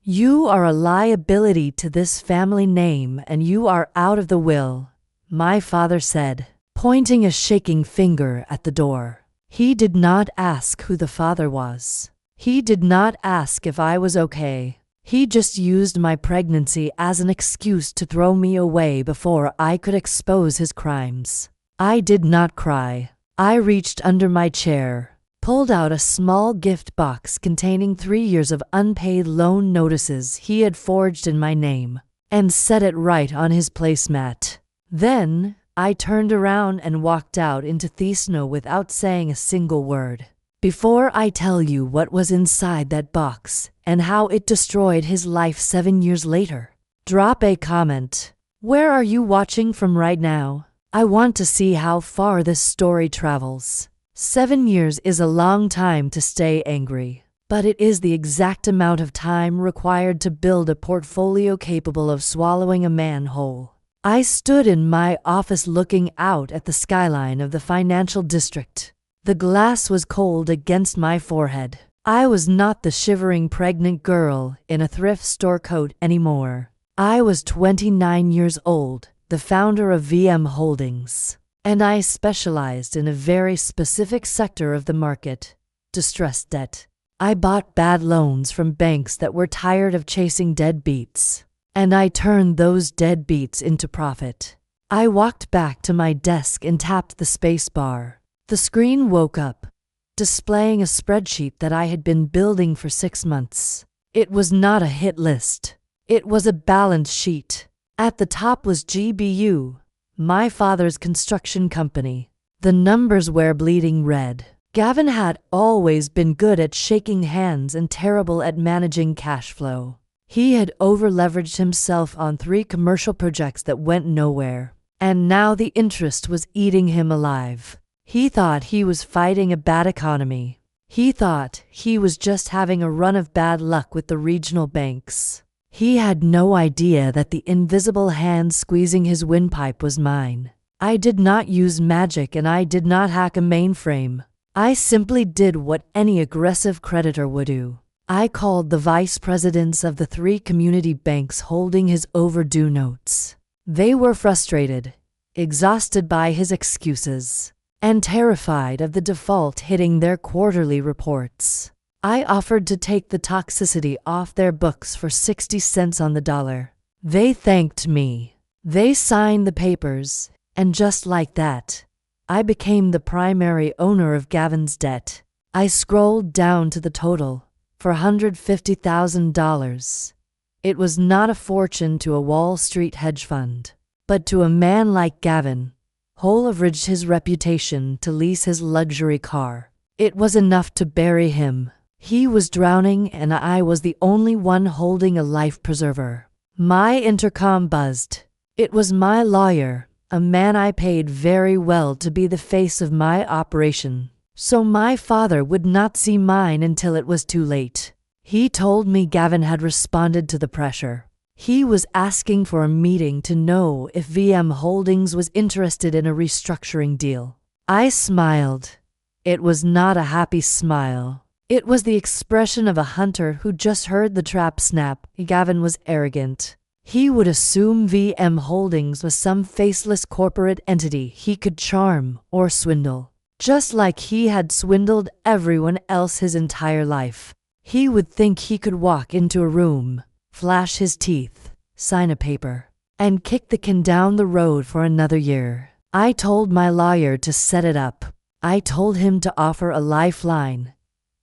You are a liability to this family name and you are out of the will, my father said, pointing a shaking finger at the door. He did not ask who the father was. He did not ask if I was okay. He just used my pregnancy as an excuse to throw me away before I could expose his crimes. I did not cry. I reached under my chair, pulled out a small gift box containing 3 years of unpaid loan notices he had forged in my name, and set it right on his placemat. Then, I turned around and walked out into Thesno without saying a single word. Before I tell you what was inside that box and how it destroyed his life 7 years later, drop a comment. Where are you watching from right now? I want to see how far this story travels. 7 years is a long time to stay angry, but it is the exact amount of time required to build a portfolio capable of swallowing a man whole. I stood in my office looking out at the skyline of the financial district. The glass was cold against my forehead. I was not the shivering pregnant girl in a thrift store coat anymore. I was 29 years old, the founder of VM Holdings, and I specialized in a very specific sector of the market, distressed debt. I bought bad loans from banks that were tired of chasing deadbeats, and I turned those deadbeats into profit. I walked back to my desk and tapped the space bar. The screen woke up, displaying a spreadsheet that I had been building for 6 months. It was not a hit list. It was a balance sheet. At the top was GBU, my father's construction company. The numbers were bleeding red. Gavin had always been good at shaking hands and terrible at managing cash flow. He had over-leveraged himself on 3 commercial projects that went nowhere, and now the interest was eating him alive. He thought he was fighting a bad economy. He thought he was just having a run of bad luck with the regional banks. He had no idea that the invisible hand squeezing his windpipe was mine. I did not use magic and I did not hack a mainframe. I simply did what any aggressive creditor would do. I called the vice presidents of the 3 community banks holding his overdue notes. They were frustrated, exhausted by his excuses, and terrified of the default hitting their quarterly reports. I offered to take the toxicity off their books for 60 cents on the dollar. They thanked me. They signed the papers, and just like that, I became the primary owner of Gavin's debt. I scrolled down to the total, for $150,000. It was not a fortune to a Wall Street hedge fund, but to a man like Gavin, who leveraged his reputation to lease his luxury car. It was enough to bury him. He was drowning and I was the only one holding a life preserver. My intercom buzzed. It was my lawyer, a man I paid very well to be the face of my operation, so my father would not see mine until it was too late. He told me Gavin had responded to the pressure. He was asking for a meeting to know if VM Holdings was interested in a restructuring deal. I smiled. It was not a happy smile. It was the expression of a hunter who just heard the trap snap. Gavin was arrogant. He would assume VM Holdings was some faceless corporate entity he could charm or swindle, just like he had swindled everyone else his entire life. He would think he could walk into a room, flash his teeth, sign a paper, and kick the can down the road for another year. I told my lawyer to set it up. I told him to offer a lifeline,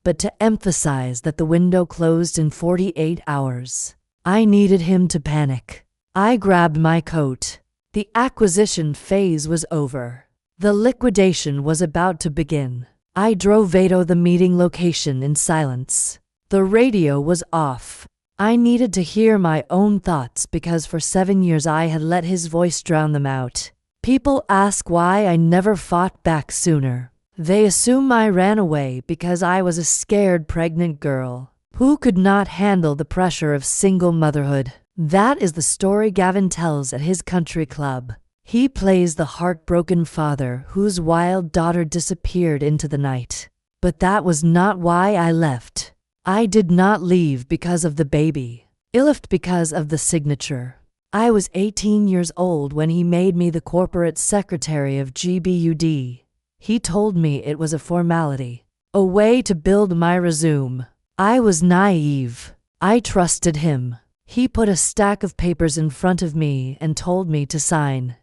but to emphasize that the window closed in 48 hours. I needed him to panic. I grabbed my coat. The acquisition phase was over. The liquidation was about to begin. I drove to the meeting location in silence. The radio was off. I needed to hear my own thoughts because for 7 years I had let his voice drown them out. People ask why I never fought back sooner. They assume I ran away because I was a scared pregnant girl who could not handle the pressure of single motherhood. That is the story Gavin tells at his country club. He plays the heartbroken father whose wild daughter disappeared into the night. But that was not why I left. I did not leave because of the baby. Ilift because of the signature. I was 18 years old when he made me the corporate secretary of GBUD. He told me it was a formality, a way to build my resume. I was naive. I trusted him. He put a stack of papers in front of me and told me to sign.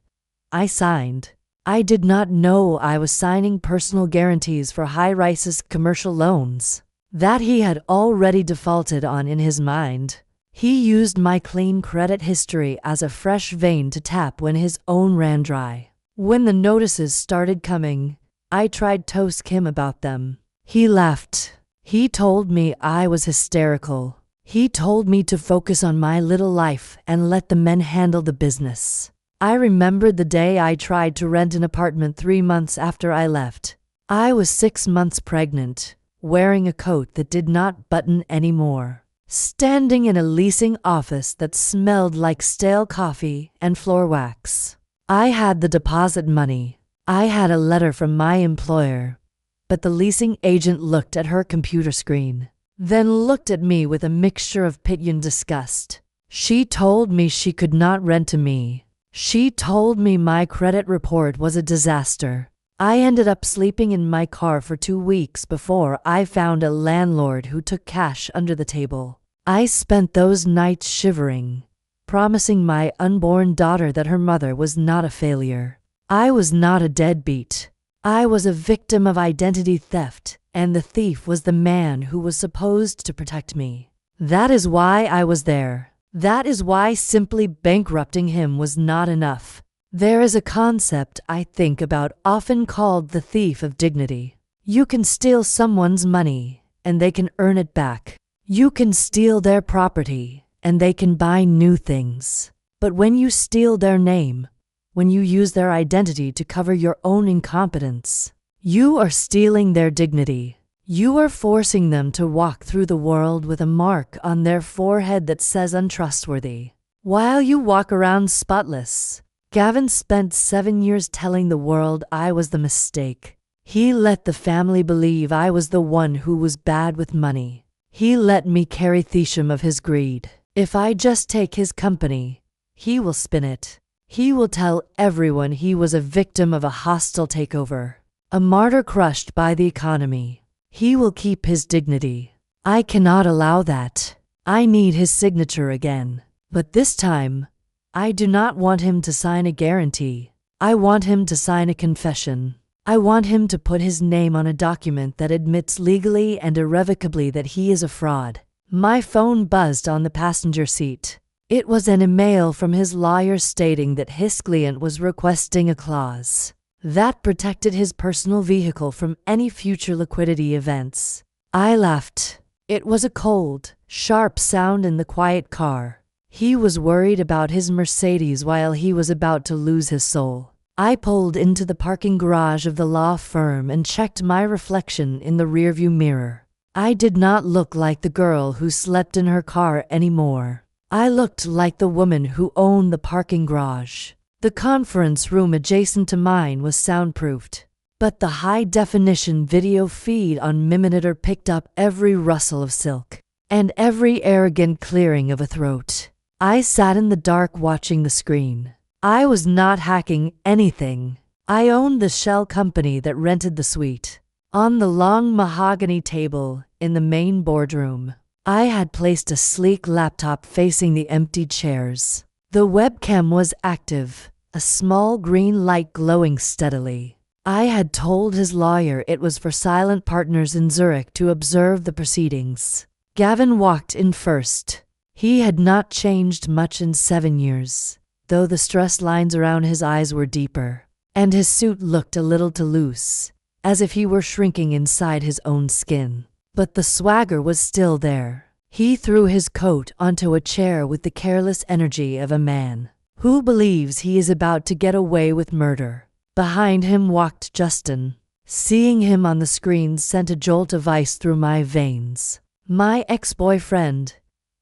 I signed. I did not know I was signing personal guarantees for high-risk commercial loans that he had already defaulted on in his mind. He used my clean credit history as a fresh vein to tap when his own ran dry. When the notices started coming, I tried to toast him about them. He laughed. He told me I was hysterical. He told me to focus on my little life and let the men handle the business. I remembered the day I tried to rent an apartment 3 months after I left. I was 6 months pregnant, wearing a coat that did not button anymore, standing in a leasing office that smelled like stale coffee and floor wax. I had the deposit money. I had a letter from my employer, but the leasing agent looked at her computer screen, then looked at me with a mixture of pity and disgust. She told me she could not rent to me. She told me my credit report was a disaster. I ended up sleeping in my car for 2 weeks before I found a landlord who took cash under the table. I spent those nights shivering, promising my unborn daughter that her mother was not a failure. I was not a deadbeat. I was a victim of identity theft, and the thief was the man who was supposed to protect me. That is why I was there. That is why simply bankrupting him was not enough. There is a concept I think about often called the thief of dignity. You can steal someone's money, and they can earn it back. You can steal their property, and they can buy new things. But when you steal their name, when you use their identity to cover your own incompetence, you are stealing their dignity. You are forcing them to walk through the world with a mark on their forehead that says untrustworthy, while you walk around spotless. Gavin spent 7 years telling the world I was the mistake. He let the family believe I was the one who was bad with money. He let me carry Thesham of his greed. If I just take his company, he will spin it. He will tell everyone he was a victim of a hostile takeover, a martyr crushed by the economy. He will keep his dignity. I cannot allow that. I need his signature again. But this time, I do not want him to sign a guarantee. I want him to sign a confession. I want him to put his name on a document that admits legally and irrevocably that he is a fraud. My phone buzzed on the passenger seat. It was an email from his lawyer stating that his client was requesting a clause that protected his personal vehicle from any future liquidity events. I laughed. It was a cold, sharp sound in the quiet car. He was worried about his Mercedes while he was about to lose his soul. I pulled into the parking garage of the law firm and checked my reflection in the rearview mirror. I did not look like the girl who slept in her car anymore. I looked like the woman who owned the parking garage. The conference room adjacent to mine was soundproofed, but the high-definition video feed on Mimonitor picked up every rustle of silk and every arrogant clearing of a throat. I sat in the dark watching the screen. I was not hacking anything. I owned the shell company that rented the suite. On the long mahogany table in the main boardroom, I had placed a sleek laptop facing the empty chairs. The webcam was active, a small green light glowing steadily. I had told his lawyer it was for silent partners in Zurich to observe the proceedings. Gavin walked in first. He had not changed much in 7 years, though the stress lines around his eyes were deeper, and his suit looked a little too loose, as if he were shrinking inside his own skin. But the swagger was still there. He threw his coat onto a chair with the careless energy of a man who believes he is about to get away with murder. Behind him walked Justin. Seeing him on the screen sent a jolt of ice through my veins. My ex-boyfriend,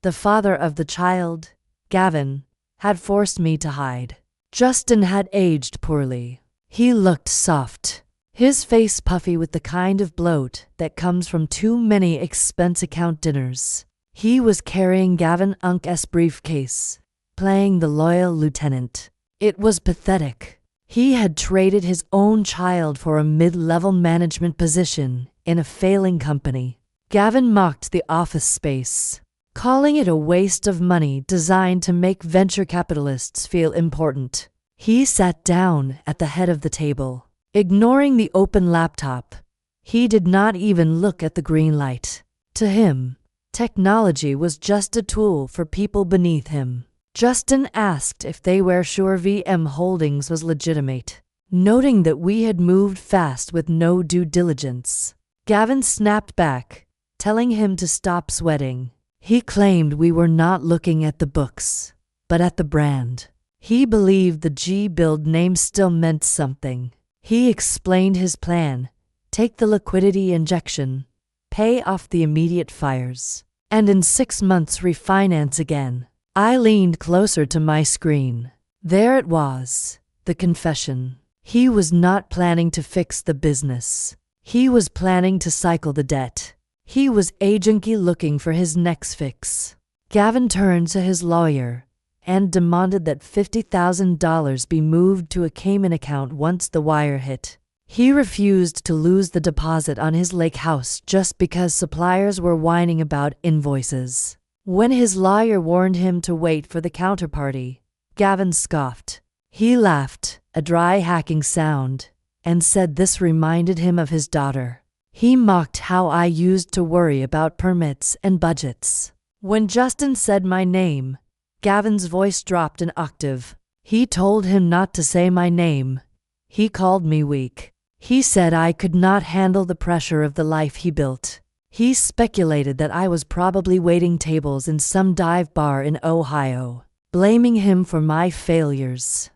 the father of the child, Gavin, had forced me to hide. Justin had aged poorly. He looked soft, his face puffy with the kind of bloat that comes from too many expense account dinners. He was carrying Gavin Unk's briefcase, playing the loyal lieutenant. It was pathetic. He had traded his own child for a mid-level management position in a failing company. Gavin mocked the office space, calling it a waste of money designed to make venture capitalists feel important. He sat down at the head of the table, ignoring the open laptop. He did not even look at the green light. To him, technology was just a tool for people beneath him. Justin asked if they were sure VM Holdings was legitimate, noting that we had moved fast with no due diligence. Gavin snapped back, telling him to stop sweating. He claimed we were not looking at the books, but at the brand. He believed the G-Build name still meant something. He explained his plan: take the liquidity injection, pay off the immediate fires, and in 6 months refinance again. I leaned closer to my screen. There it was, the confession. He was not planning to fix the business. He was planning to cycle the debt. He was agently looking for his next fix. Gavin turned to his lawyer and demanded that $50,000 be moved to a Cayman account once the wire hit. He refused to lose the deposit on his lake house just because suppliers were whining about invoices. When his lawyer warned him to wait for the counterparty, Gavin scoffed. He laughed, a dry hacking sound, and said this reminded him of his daughter. He mocked how I used to worry about permits and budgets. When Justin said my name, Gavin's voice dropped an octave. He told him not to say my name. He called me weak. He said I could not handle the pressure of the life he built. He speculated that I was probably waiting tables in some dive bar in Ohio, blaming him for my failures.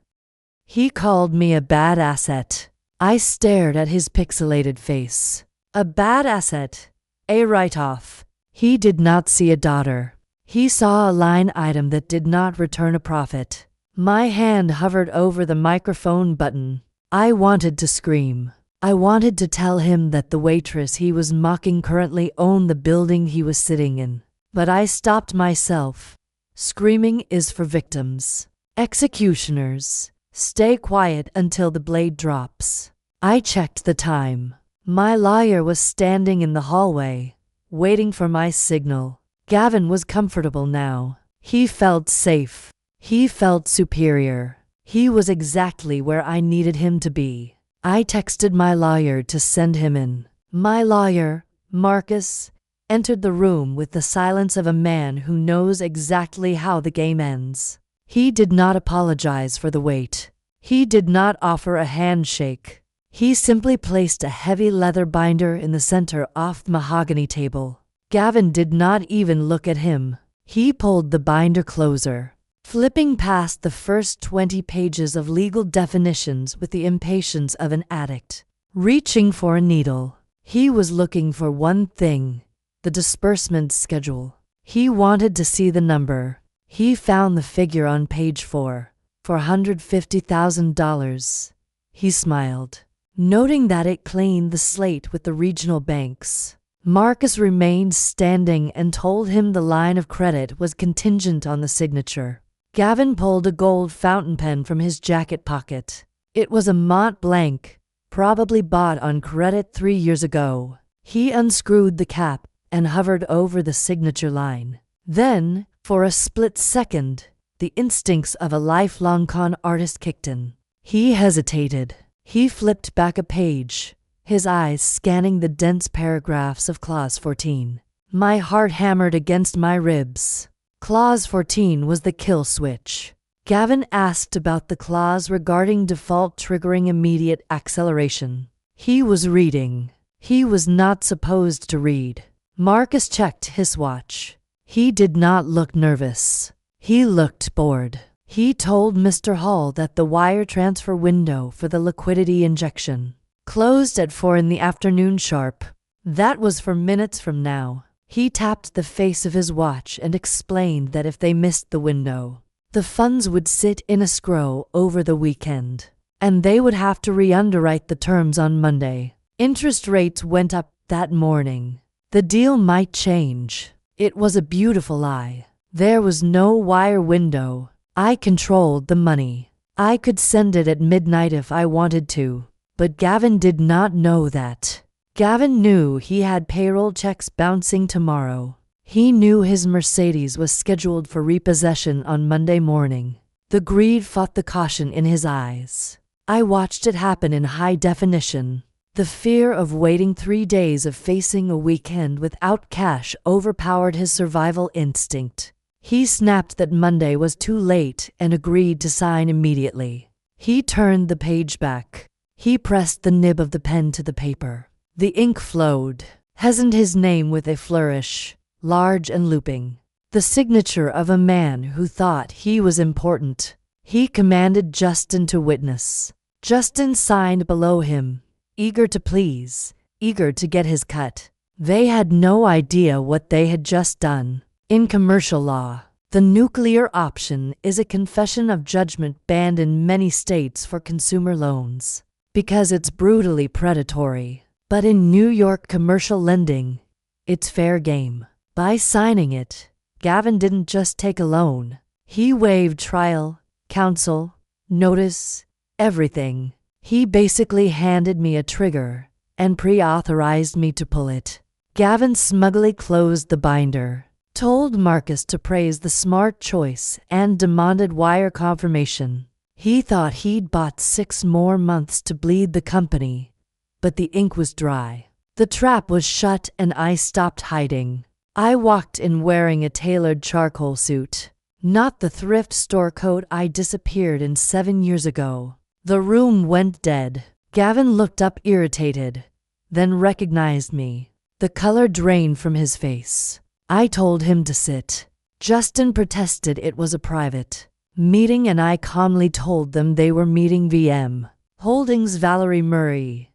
He called me a bad asset. I stared at his pixelated face. A bad asset, a write-off. He did not see a daughter. He saw a line item that did not return a profit. My hand hovered over the microphone button. I wanted to scream. I wanted to tell him that the waitress he was mocking currently owned the building he was sitting in. But I stopped myself. Screaming is for victims. Executioners, stay quiet until the blade drops. I checked the time. My lawyer was standing in the hallway, waiting for my signal. Gavin was comfortable now. He felt safe. He felt superior. He was exactly where I needed him to be. I texted my lawyer to send him in. My lawyer, Marcus, entered the room with the silence of a man who knows exactly how the game ends. He did not apologize for the wait. He did not offer a handshake. He simply placed a heavy leather binder in the center off the mahogany table. Gavin did not even look at him. He pulled the binder closer, flipping past the first 20 pages of legal definitions with the impatience of an addict, reaching for a needle. He was looking for one thing: the disbursement schedule. He wanted to see the number. He found the figure on page 4, $450,000. He smiled, noting that it cleaned the slate with the regional banks. Marcus remained standing and told him the line of credit was contingent on the signature. Gavin pulled a gold fountain pen from his jacket pocket. It was a Mont Blanc, probably bought on credit 3 years ago. He unscrewed the cap and hovered over the signature line. Then, for a split second, the instincts of a lifelong con artist kicked in. He hesitated. He flipped back a page, his eyes scanning the dense paragraphs of Clause 14. My heart hammered against my ribs. Clause 14 was the kill switch. Gavin asked about the clause regarding default triggering immediate acceleration. He was reading. He was not supposed to read. Marcus checked his watch. He did not look nervous. He looked bored. He told Mr. Hall that the wire transfer window for the liquidity injection closed at 4 in the afternoon sharp. That was for minutes from now. He tapped the face of his watch and explained that if they missed the window, the funds would sit in escrow over the weekend, and they would have to re-underwrite the terms on Monday. Interest rates went up that morning. The deal might change. It was a beautiful lie. There was no wire window. I controlled the money. I could send it at midnight if I wanted to. But Gavin did not know that. Gavin knew he had payroll checks bouncing tomorrow. He knew his Mercedes was scheduled for repossession on Monday morning. The greed fought the caution in his eyes. I watched it happen in high definition. The fear of waiting 3 days of facing a weekend without cash overpowered his survival instinct. He snapped that Monday was too late and agreed to sign immediately. He turned the page back. He pressed the nib of the pen to the paper. The ink flowed. Hasn't his name with a flourish, large and looping. The signature of a man who thought he was important. He commanded Justin to witness. Justin signed below him, eager to please, eager to get his cut. They had no idea what they had just done. In commercial law, the nuclear option is a confession of judgment banned in many states for consumer loans because it's brutally predatory. But in New York commercial lending, it's fair game. By signing it, Gavin didn't just take a loan. He waived trial, counsel, notice, everything. He basically handed me a trigger and pre-authorized me to pull it. Gavin smugly closed the binder, told Marcus to praise the smart choice, and demanded wire confirmation. He thought he'd bought 6 more months to bleed the company, but the ink was dry. The trap was shut and I stopped hiding. I walked in wearing a tailored charcoal suit, not the thrift store coat I disappeared in 7 years ago. The room went dead. Gavin looked up irritated, then recognized me. The color drained from his face. I told him to sit. Justin protested it was a private meeting and I calmly told them they were meeting VM Holdings Valerie Murray.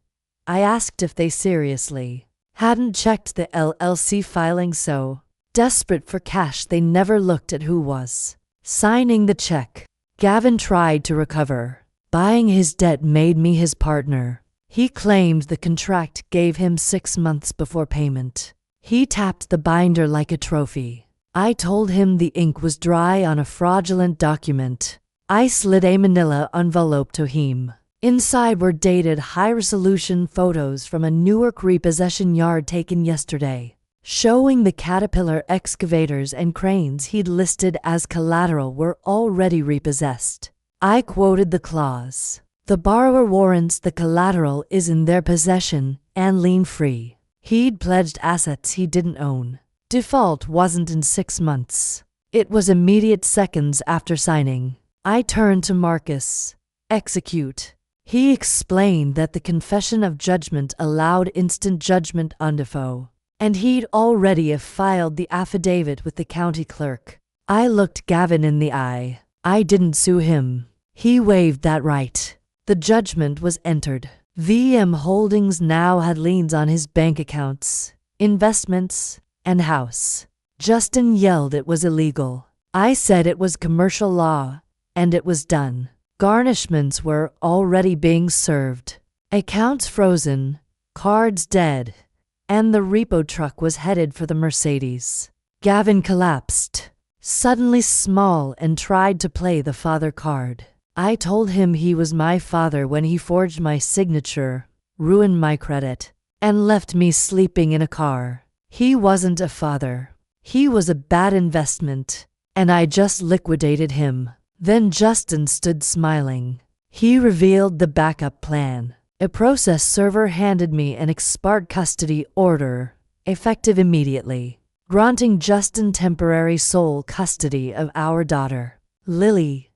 I asked if they seriously hadn't checked the LLC filing, so desperate for cash they never looked at who was signing the check. Gavin tried to recover. Buying his debt made me his partner. He claimed the contract gave him 6 months before payment. He tapped the binder like a trophy. I told him the ink was dry on a fraudulent document. I slid a manila envelope to him. Inside were dated high-resolution photos from a Newark repossession yard taken yesterday, showing the Caterpillar excavators and cranes he'd listed as collateral were already repossessed. I quoted the clause. The borrower warrants the collateral is in their possession and lien-free. He'd pledged assets he didn't own. Default wasn't in 6 months. It was immediate seconds after signing. I turned to Marcus. Execute. He explained that the confession of judgment allowed instant judgment on default, and he'd already filed the affidavit with the county clerk. I looked Gavin in the eye. I didn't sue him. He waived that right. The judgment was entered. VM Holdings now had liens on his bank accounts, investments, and house. Justin yelled it was illegal. I said it was commercial law, and it was done. Garnishments were already being served. Accounts frozen, cards dead, and the repo truck was headed for the Mercedes. Gavin collapsed, suddenly small, and tried to play the father card. I told him he was my father when he forged my signature, ruined my credit, and left me sleeping in a car. He wasn't a father. He was a bad investment, and I just liquidated him. Then Justin stood smiling. He revealed the backup plan. A process server handed me an expired custody order, effective immediately, granting Justin temporary sole custody of our daughter, Lily.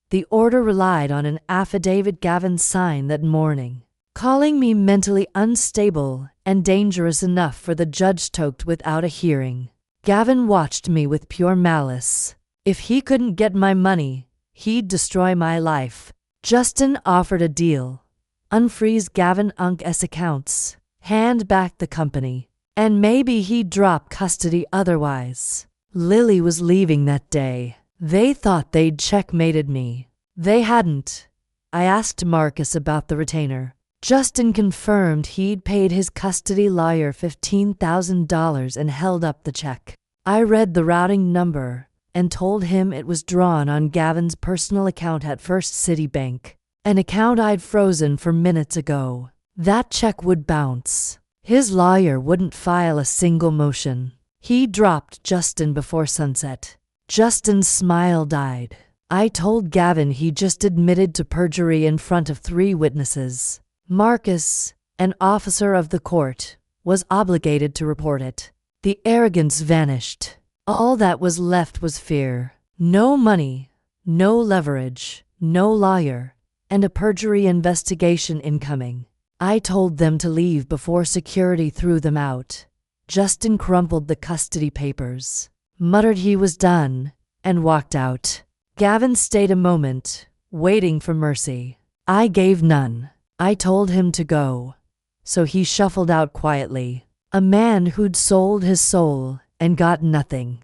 The order relied on an affidavit Gavin signed that morning, calling me mentally unstable and dangerous enough for the judge toked without a hearing. Gavin watched me with pure malice. If he couldn't get my money, he'd destroy my life. Justin offered a deal. Unfreeze Gavin Unk's accounts, hand back the company, and maybe he'd drop custody otherwise. Lily was leaving that day. They thought they'd checkmated me. They hadn't. I asked Marcus about the retainer. Justin confirmed he'd paid his custody lawyer $15,000 and held up the check. I read the routing number and told him it was drawn on Gavin's personal account at First City Bank, an account I'd frozen for minutes ago. That check would bounce. His lawyer wouldn't file a single motion. He dropped Justin before sunset. Justin's smile died. I told Gavin he just admitted to perjury in front of 3 witnesses. Marcus, an officer of the court, was obligated to report it. The arrogance vanished. All that was left was fear. No money, no leverage, no lawyer, and a perjury investigation incoming. I told them to leave before security threw them out. Justin crumpled the custody papers, muttered he was done, and walked out. Gavin stayed a moment, waiting for mercy. I gave none. I told him to go, so he shuffled out quietly. A man who'd sold his soul and got nothing.